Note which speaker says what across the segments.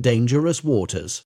Speaker 1: Dangerous waters.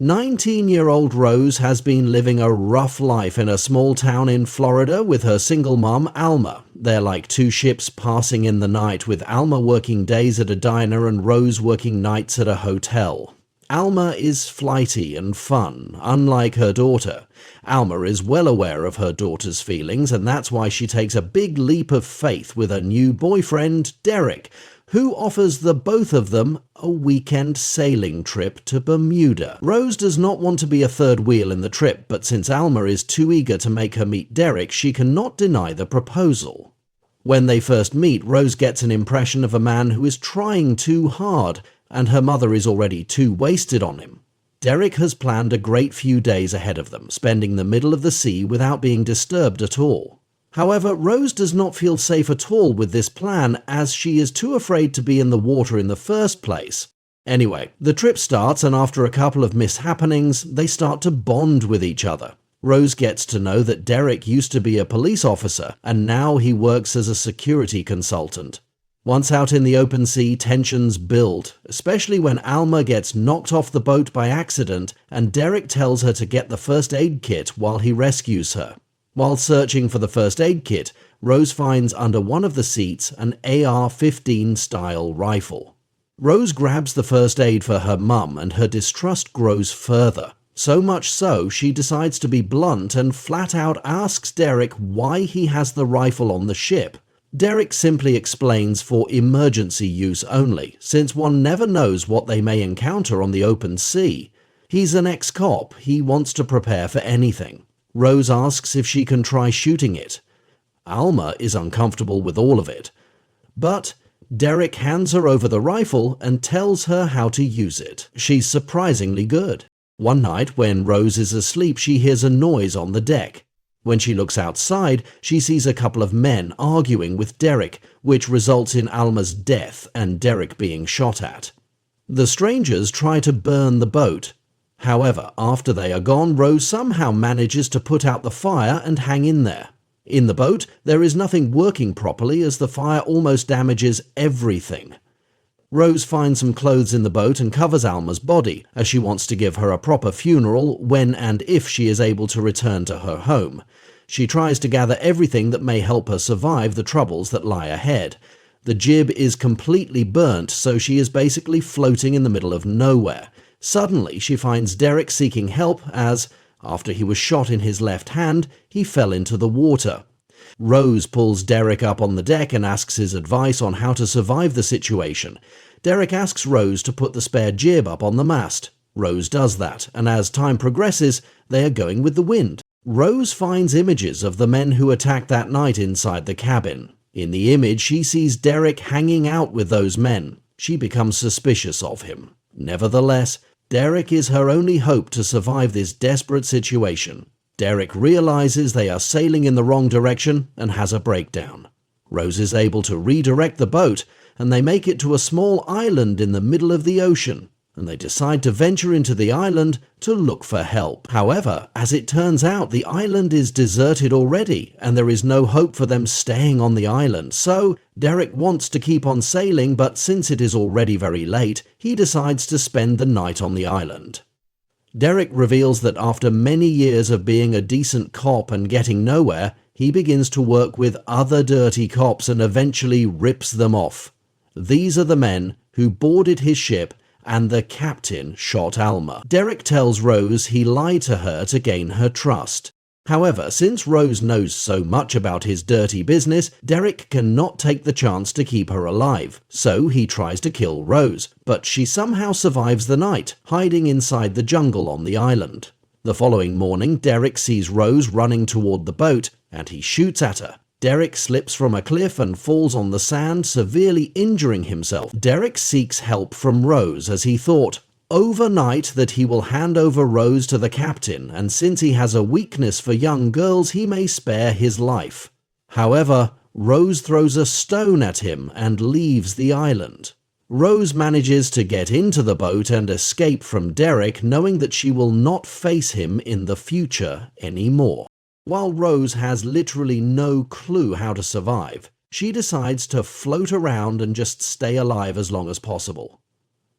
Speaker 1: 19-year-old Rose has been living a rough life in a small town in Florida with her single mom, Alma. They're like two ships passing in the night, with Alma working days at a diner and Rose working nights at a hotel. Alma is flighty and fun, unlike her daughter. Alma is well aware of her daughter's feelings, and that's why she takes a big leap of faith with her new boyfriend, Derek, who offers the both of them a weekend sailing trip to Bermuda. Rose does not want to be a third wheel in the trip, but since Alma is too eager to make her meet Derek, she cannot deny the proposal. When they first meet, Rose gets an impression of a man who is trying too hard, and her mother is already too wasted on him. Derek has planned a great few days ahead of them, spending the middle of the sea without being disturbed at all. However, Rose does not feel safe at all with this plan, as she is too afraid to be in the water in the first place. Anyway, the trip starts, and after a couple of mishappenings, they start to bond with each other. Rose gets to know that Derek used to be a police officer, and now he works as a security consultant. Once out in the open sea, tensions build, especially when Alma gets knocked off the boat by accident and Derek tells her to get the first aid kit while he rescues her. While searching for the first aid kit, Rose finds under one of the seats an AR-15 style rifle. Rose grabs the first aid for her mum, and her distrust grows further. So much so, she decides to be blunt and flat out asks Derek why he has the rifle on the ship. Derek simply explains for emergency use only, since one never knows what they may encounter on the open sea. He's an ex-cop, he wants to prepare for anything. Rose asks if she can try shooting it. Alma is uncomfortable with all of it. But Derek hands her over the rifle and tells her how to use it. She's surprisingly good. One night, when Rose is asleep, she hears a noise on the deck. When she looks outside, she sees a couple of men arguing with Derek, which results in Alma's death and Derek being shot at. The strangers try to burn the boat. However, after they are gone, Rose somehow manages to put out the fire and hang in there. In the boat, there is nothing working properly as the fire almost damages everything. Rose finds some clothes in the boat and covers Alma's body, as she wants to give her a proper funeral when and if she is able to return to her home. She tries to gather everything that may help her survive the troubles that lie ahead. The jib is completely burnt, so she is basically floating in the middle of nowhere. Suddenly, she finds Derek seeking help as, after he was shot in his left hand, he fell into the water. Rose pulls Derek up on the deck and asks his advice on how to survive the situation. Derek asks Rose to put the spare jib up on the mast. Rose does that, and as time progresses, they are going with the wind. Rose finds images of the men who attacked that night inside the cabin. In the image, she sees Derek hanging out with those men. She becomes suspicious of him. Nevertheless, Derek is her only hope to survive this desperate situation. Derek realizes they are sailing in the wrong direction and has a breakdown. Rose is able to redirect the boat, and they make it to a small island in the middle of the ocean, and they decide to venture into the island to look for help. However, as it turns out, the island is deserted already, and there is no hope for them staying on the island, so Derek wants to keep on sailing, but since it is already very late, he decides to spend the night on the island. Derek reveals that after many years of being a decent cop and getting nowhere, he begins to work with other dirty cops and eventually rips them off. These are the men who boarded his ship and the captain shot Alma. Derek tells Rose he lied to her to gain her trust. However, since Rose knows so much about his dirty business, Derek cannot take the chance to keep her alive, so he tries to kill Rose, but she somehow survives the night, hiding inside the jungle on the island. The following morning, Derek sees Rose running toward the boat, and he shoots at her. Derek slips from a cliff and falls on the sand, severely injuring himself. Derek seeks help from Rose as he thought overnight that he will hand over Rose to the captain, and since he has a weakness for young girls, he may spare his life. However, Rose throws a stone at him and leaves the island. Rose manages to get into the boat and escape from Derek, knowing that she will not face him in the future anymore. While Rose has literally no clue how to survive, she decides to float around and just stay alive as long as possible.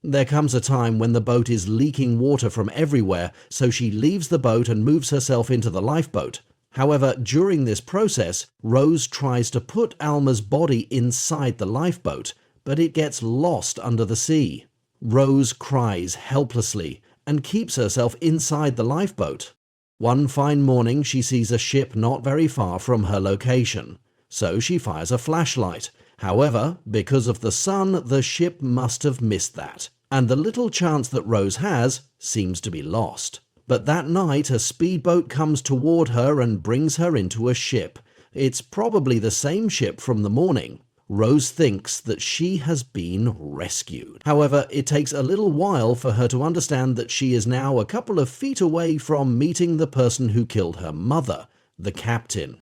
Speaker 1: There comes a time when the boat is leaking water from everywhere, so she leaves the boat and moves herself into the lifeboat. However, during this process, Rose tries to put Alma's body inside the lifeboat, but it gets lost under the sea. Rose cries helplessly and keeps herself inside the lifeboat. One fine morning, she sees a ship not very far from her location, so she fires a flashlight. However, because of the sun, the ship must have missed that, and the little chance that Rose has seems to be lost. But that night, a speedboat comes toward her and brings her into a ship. It's probably the same ship from the morning. Rose thinks that she has been rescued. However, it takes a little while for her to understand that she is now a couple of feet away from meeting the person who killed her mother, the captain.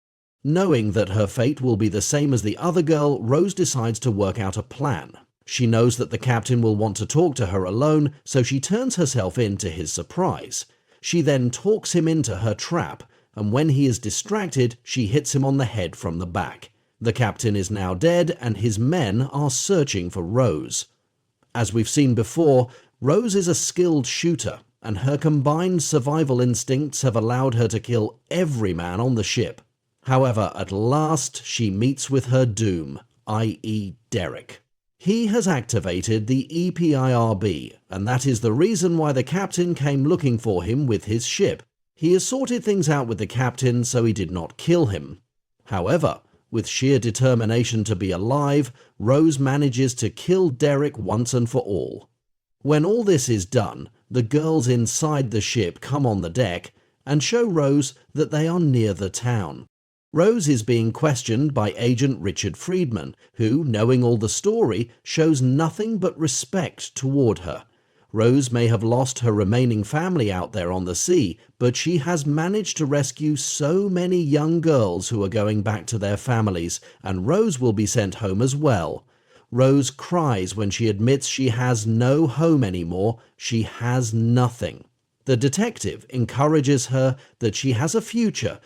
Speaker 1: Knowing that her fate will be the same as the other girl, Rose decides to work out a plan. She knows that the captain will want to talk to her alone, so she turns herself in to his surprise. She then talks him into her trap, and when he is distracted, she hits him on the head from the back. The captain is now dead, and his men are searching for Rose. As we've seen before, Rose is a skilled shooter, and her combined survival instincts have allowed her to kill every man on the ship. However, at last she meets with her doom, i.e. Derek. He has activated the EPIRB, and that is the reason why the captain came looking for him with his ship. He has sorted things out with the captain, so he did not kill him. However, with sheer determination to be alive, Rose manages to kill Derek once and for all. When all this is done, the girls inside the ship come on the deck and show Rose that they are near the town. Rose is being questioned by Agent Richard Friedman, who, knowing all the story, shows nothing but respect toward her. Rose may have lost her remaining family out there on the sea, but she has managed to rescue so many young girls who are going back to their families, and Rose will be sent home as well. Rose cries when she admits she has no home anymore. She has nothing. The detective encourages her that she has a future